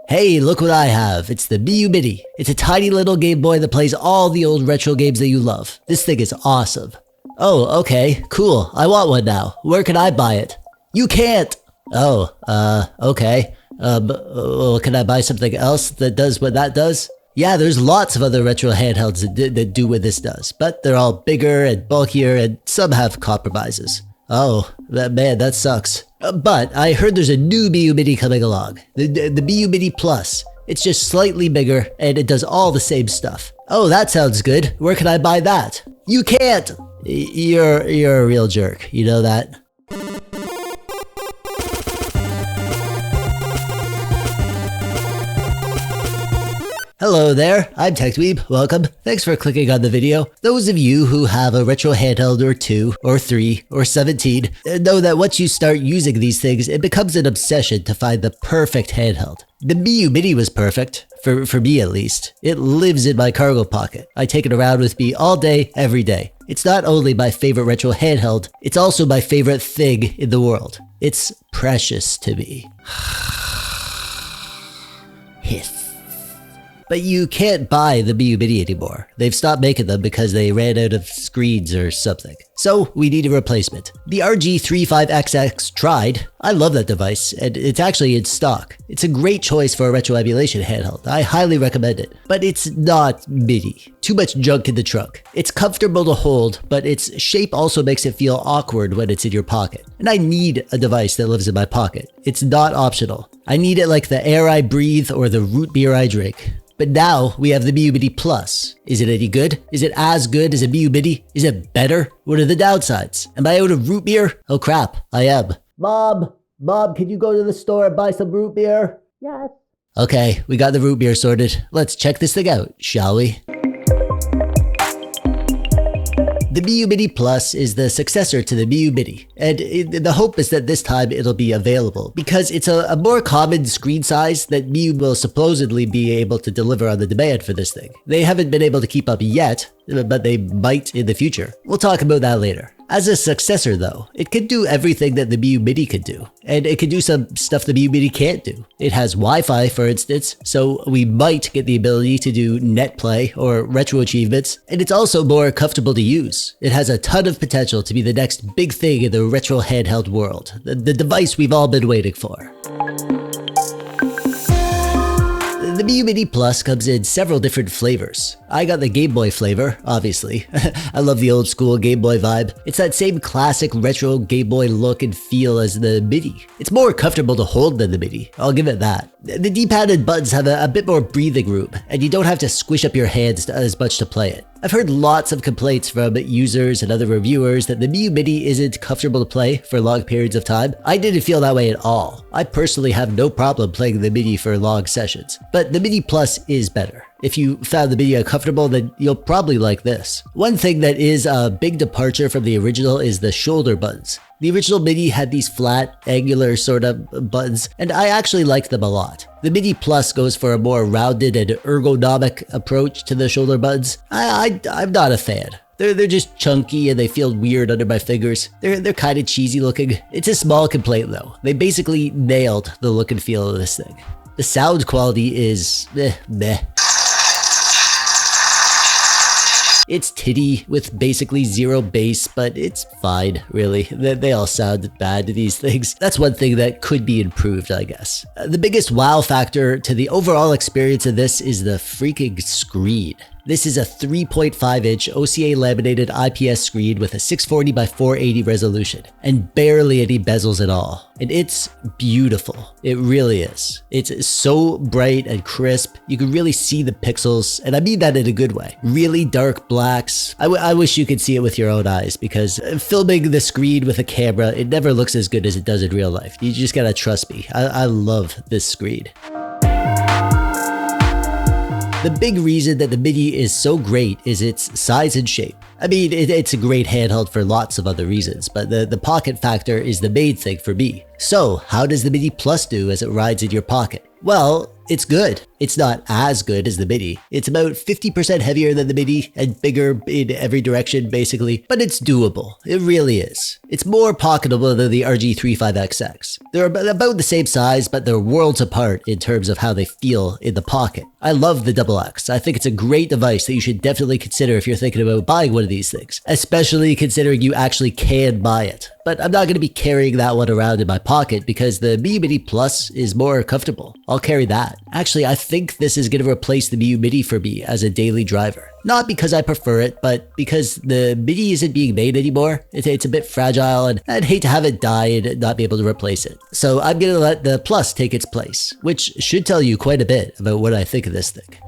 Hey, look what I have. It's the Miyoo Mini. It's a tiny little Game Boy that plays all the old retro games that you love. This thing is awesome. Oh, okay, cool. I want one now. Where can I buy it? You can't! Oh, okay. Well, can I buy something else that does what that does? Yeah, there's lots of other retro handhelds that do what this does, but they're all bigger and bulkier and some have compromises. Oh, man, that sucks. But I heard there's a new Miyoo Mini coming along. The Miyoo Mini Plus. It's just slightly bigger and it does all the same stuff. Oh, that sounds good. Where can I buy that? You can't! You're a real jerk. You know that? Hello there, I'm TechDweeb. Welcome. Thanks for clicking on the video. Those of you who have a retro handheld or 2 or 3 or 17 know that once you start using these things, it becomes an obsession to find the perfect handheld. The Miyoo Mini was perfect, for me at least. It lives in my cargo pocket. I take it around with me all day, every day. It's not only my favorite retro handheld, it's also my favorite thing in the world. It's precious to me. Hiss. But you can't buy the Miyoo Mini anymore. They've stopped making them because they ran out of screens or something. So we need a replacement. The RG35XX tried. I love that device, and it's actually in stock. It's a great choice for a retro emulation handheld. I highly recommend it. But it's not mini. Too much junk in the trunk. It's comfortable to hold, but its shape also makes it feel awkward when it's in your pocket. And I need a device that lives in my pocket. It's not optional. I need it like the air I breathe or the root beer I drink. But now we have the Miyoo Mini Plus. Is it any good? Is it as good as a Miyoo Mini? Is it better? What are the downsides? Am I out of root beer? Oh crap, I am. Mom, can you go to the store and buy some root beer? Yes. Okay, we got the root beer sorted. Let's check this thing out, shall we? The Miyoo Mini Plus is the successor to the Miyoo Mini, and the hope is that this time it'll be available because it's a more common screen size that Miyoo will supposedly be able to deliver on the demand for this thing. They haven't been able to keep up yet, but they might in the future. We'll talk about that later. As a successor though, it can do everything that the Miyoo Mini could do, and it can do some stuff the Miyoo Mini can't do. It has Wi-Fi, for instance, so we might get the ability to do net play or retro achievements, and it's also more comfortable to use. It has a ton of potential to be the next big thing in the retro handheld world, the device we've all been waiting for. The Miyoo Mini Plus comes in several different flavors. I got the Game Boy flavor, obviously. I love the old school Game Boy vibe. It's that same classic retro Game Boy look and feel as the Mini. It's more comfortable to hold than the Mini, I'll give it that. The D-pad and buttons have a bit more breathing room, and you don't have to squish up your hands as much to play it. I've heard lots of complaints from users and other reviewers that the Miyoo Mini isn't comfortable to play for long periods of time. I didn't feel that way at all. I personally have no problem playing the Mini for long sessions, but the Mini Plus is better. If you found the Mini uncomfortable, then you'll probably like this. One thing that is a big departure from the original is the shoulder buttons. The original Mini had these flat, angular sort of buttons, and I actually liked them a lot. The Mini Plus goes for a more rounded and ergonomic approach to the shoulder buttons. I'm not a fan. They're just chunky and they feel weird under my fingers. They're kind of cheesy looking. It's a small complaint though. They basically nailed the look and feel of this thing. The sound quality is meh. It's titty with basically zero bass, but it's fine, really. They all sound bad to these things. That's one thing that could be improved, I guess. The biggest wow factor to the overall experience of this is the freaking screen. This is a 3.5-inch OCA laminated IPS screen with a 640 by 480 resolution and barely any bezels at all. And it's beautiful. It really is. It's so bright and crisp. You can really see the pixels, and I mean that in a good way. Really dark blacks. I wish you could see it with your own eyes because filming the screen with a camera, it never looks as good as it does in real life. You just gotta trust me. I love this screen. The big reason that the Mini is so great is its size and shape. I mean, it's a great handheld for lots of other reasons, but the pocket factor is the main thing for me. So, how does the Mini Plus do as it rides in your pocket? Well, It's good. It's not as good as the Mini. It's about 50% heavier than the Mini and bigger in every direction, basically, but it's doable. It really is. It's more pocketable than the RG35XX. They're about the same size, but they're worlds apart in terms of how they feel in the pocket. I love the XX. I think it's a great device that you should definitely consider if you're thinking about buying one of these things, especially considering you actually can buy it. But I'm not going to be carrying that one around in my pocket because the Miyoo Mini Plus is more comfortable. I'll carry that. Actually, I think this is going to replace the Miyoo Mini for me as a daily driver. Not because I prefer it, but because the Mini isn't being made anymore. It's a bit fragile and I'd hate to have it die and not be able to replace it. So I'm going to let the Plus take its place, which should tell you quite a bit about what I think of this thing.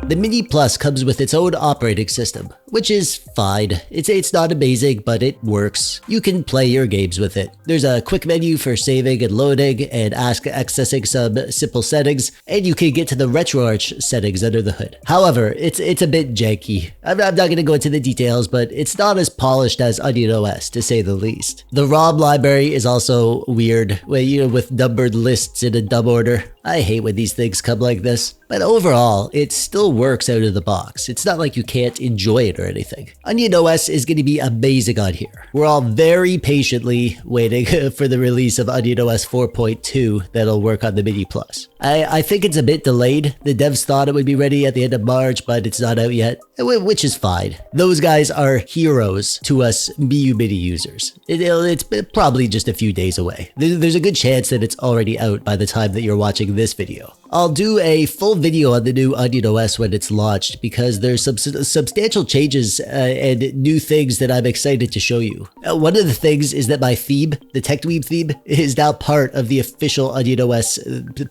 The Mini Plus comes with its own operating system, which is fine. It's not amazing, but it works. You can play your games with it. There's a quick menu for saving and loading and accessing some simple settings, and you can get to the RetroArch settings under the hood. However, it's a bit janky. I'm not going to go into the details, but it's not as polished as Onion OS, to say the least. The ROM library is also weird, with numbered lists in a dumb order. I hate when these things come like this. But overall, it still works out of the box. It's not like you can't enjoy it or anything. Onion OS is going to be amazing on here. We're all very patiently waiting for the release of Onion OS 4.2 that'll work on the Mini Plus. I think it's a bit delayed. The devs thought it would be ready at the end of March, but it's not out yet, which is fine. Those guys are heroes to us Miyoo Mini users. It's probably just a few days away. There's a good chance that it's already out by the time that you're watching this video. I'll do a full video on the new Onion OS when it's launched because there's some substantial changes and new things that I'm excited to show you. One of the things is that my theme, the TechDweeb theme, is now part of the official Onion OS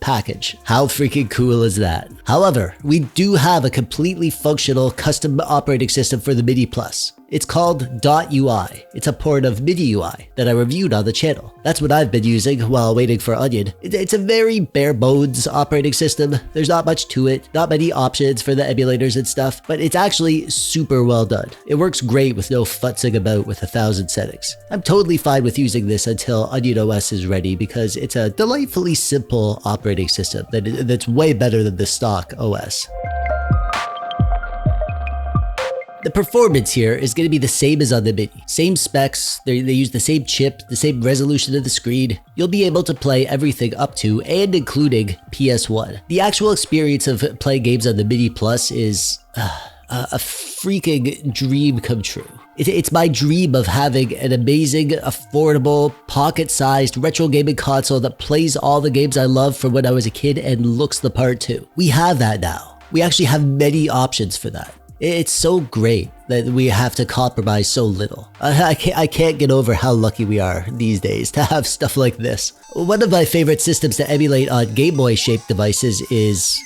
package. How freaking cool is that? However, we do have a completely functional custom operating system for the Mini Plus. It's called .UI. It's a port of MiniUI that I reviewed on the channel. That's what I've been using while waiting for Onion. It's a very bare bones operating system. There's not much to it, not many options for the emulators and stuff, but it's actually super well done. It works great with no futzing about with 1,000 settings. I'm totally fine with using this until Onion OS is ready because it's a delightfully simple operating system that's way better than the stock OS. The performance here is going to be the same as on the Mini. Same specs, they use the same chip, the same resolution of the screen. You'll be able to play everything up to and including PS1. The actual experience of playing games on the Mini Plus is a freaking dream come true. It's my dream of having an amazing, affordable, pocket-sized retro gaming console that plays all the games I love from when I was a kid and looks the part too. We have that now. We actually have many options for that. It's so great that we have to compromise so little. I can't get over how lucky we are these days to have stuff like this. One of my favorite systems to emulate on Game Boy shaped devices is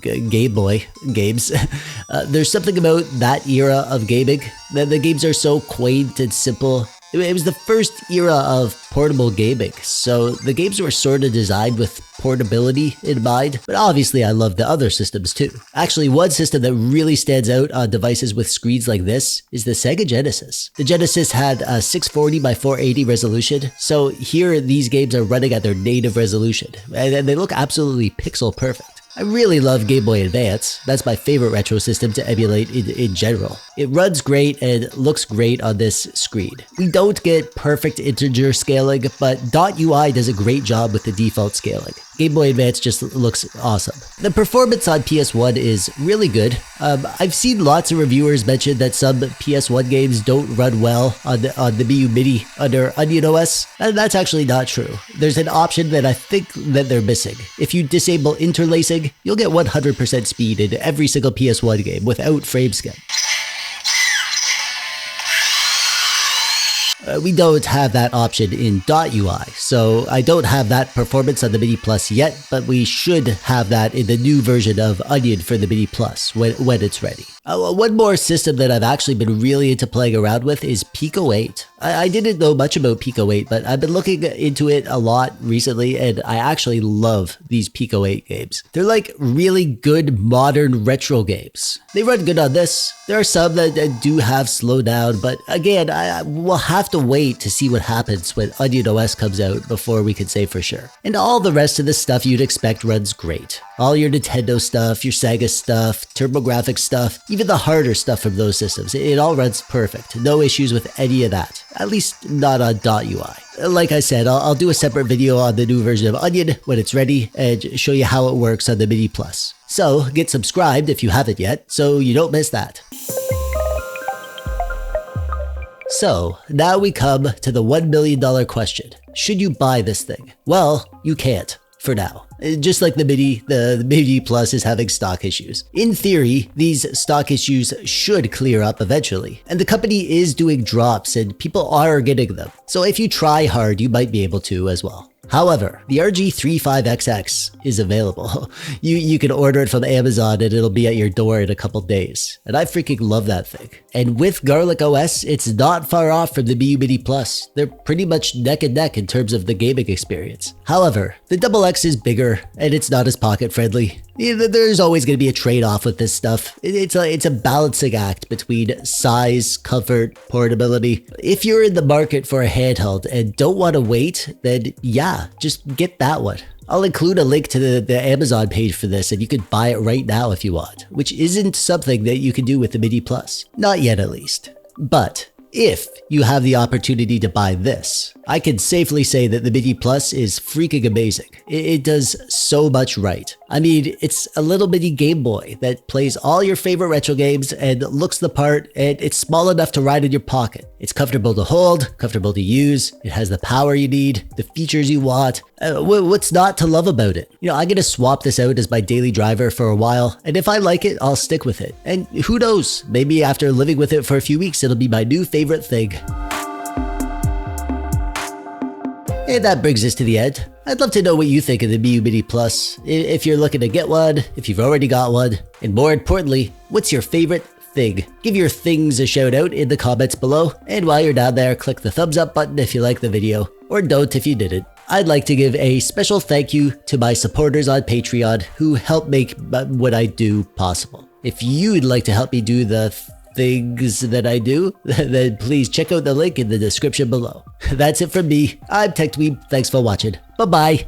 Game Boy games. There's something about that era of gaming. The games are so quaint and simple. It was the first era of portable gaming, so the games were sort of designed with portability in mind, but obviously I love the other systems too. Actually, one system that really stands out on devices with screens like this is the Sega Genesis. The Genesis had a 640 by 480 resolution, so here these games are running at their native resolution, and they look absolutely pixel perfect. I really love Game Boy Advance. That's my favorite retro system to emulate in general. It runs great and looks great on this screen. We don't get perfect integer scaling, but .UI does a great job with the default scaling. Game Boy Advance just looks awesome. The performance on PS1 is really good. I've seen lots of reviewers mention that some PS1 games don't run well on the Miyoo Mini under Onion OS, and that's actually not true. There's an option that I think that they're missing. If you disable interlacing, you'll get 100% speed in every single PS1 game without frame skip. We don't have that option in .UI, so I don't have that performance on the Mini Plus yet, but we should have that in the new version of Onion for the Mini Plus when it's ready. One more system that I've actually been really into playing around with is Pico 8. I didn't know much about Pico 8, but I've been looking into it a lot recently, and I actually love these Pico 8 games. They're like really good modern retro games. They run good on this. There are some that do have slowdown, but again, I will have to wait to see what happens when Onion OS comes out before we can say for sure. And all the rest of the stuff you'd expect runs great. All your Nintendo stuff, your Sega stuff, TurboGrafx stuff, even the harder stuff from those systems, it all runs perfect. No issues with any of that. At least not on .ui. Like I said, I'll do a separate video on the new version of Onion when it's ready and show you how it works on the Mini Plus. So get subscribed if you haven't yet, so you don't miss that. So now we come to the $1 million question. Should you buy this thing? Well, you can't. For now. Just like the Mini Plus is having stock issues. In theory, these stock issues should clear up eventually, and the company is doing drops and people are getting them. So if you try hard, you might be able to as well. However, the RG35XX is available. You can order it from Amazon and it'll be at your door in a couple days. And I freaking love that thing. And with Garlic OS, it's not far off from the Miyoo Mini Plus. They're pretty much neck and neck in terms of the gaming experience. However, the XX is bigger and it's not as pocket friendly. There's always going to be a trade-off with this stuff. It's a balancing act between size, comfort, portability. If you're in the market for a handheld and don't want to wait, then yeah, just get that one. I'll include a link to the Amazon page for this and you can buy it right now if you want, which isn't something that you can do with the Mini Plus. Not yet at least. But if you have the opportunity to buy this, I can safely say that the Mini Plus is freaking amazing. It does so much right. I mean, it's a little mini Game Boy that plays all your favorite retro games and looks the part, and it's small enough to ride in your pocket. It's comfortable to hold, comfortable to use, it has the power you need, the features you want. What's not to love about it? You know, I'm gonna swap this out as my daily driver for a while, and if I like it, I'll stick with it. And who knows, maybe after living with it for a few weeks, it'll be my new favorite thing. And that brings us to the end. I'd love to know what you think of the Miyoo Mini Plus, if you're looking to get one, if you've already got one, and more importantly, what's your favorite thing? Give your things a shout out in the comments below, and while you're down there, click the thumbs up button if you like the video, or don't if you didn't. I'd like to give a special thank you to my supporters on Patreon who help make what I do possible. If you'd like to help me do the things that I do, then please check out the link in the description below. That's it from me. I'm TechDweeb. Thanks for watching. Bye-bye.